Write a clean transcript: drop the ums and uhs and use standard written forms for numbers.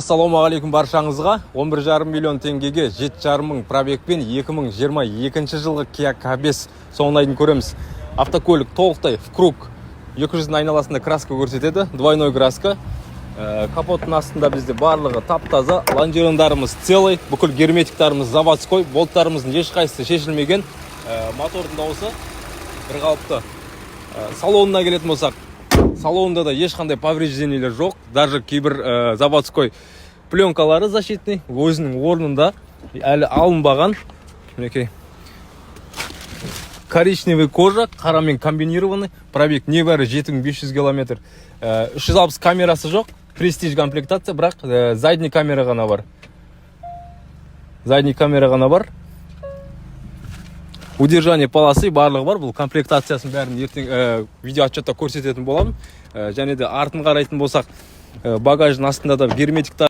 Ассалаумағалейкум баршаңызға. 11,5 миллион теңгеге 7,5 мың пробегпен 2022 жылғы Kia K5 соңын көреміз. Автокөлік толықтай в круг 200-дің айналасында краска көрсетеді, двойной краска. Капоттың астында бізде барлығы тап-таза, лонжерондарымыз целый, бүкіл герметиктарымыз заводской, болттарымыздың ешқайсысы шешілмеген, мотордың дауысы бір қалыпты. Салонына келетін болсақ, салонында да ешқандай повреждениелер жоқ, даже кейбір заводской пленкалары защитный өзінің орнында әлі алынбаған. Мінекей коричневый кожа, қарамен комбинированный, пробег небәрі 7500 километр. 360 камерасы жоқ, престиж комплектация, бірақ задний камера ғана бар. Задний камера ғана бар. Удержание полосы барлығы бар. Бұл комплектациясын бәрін ертең видео отчетта көрсететін боламын. Және де артын қарайтын болсақ, багаждың астында да герметиктар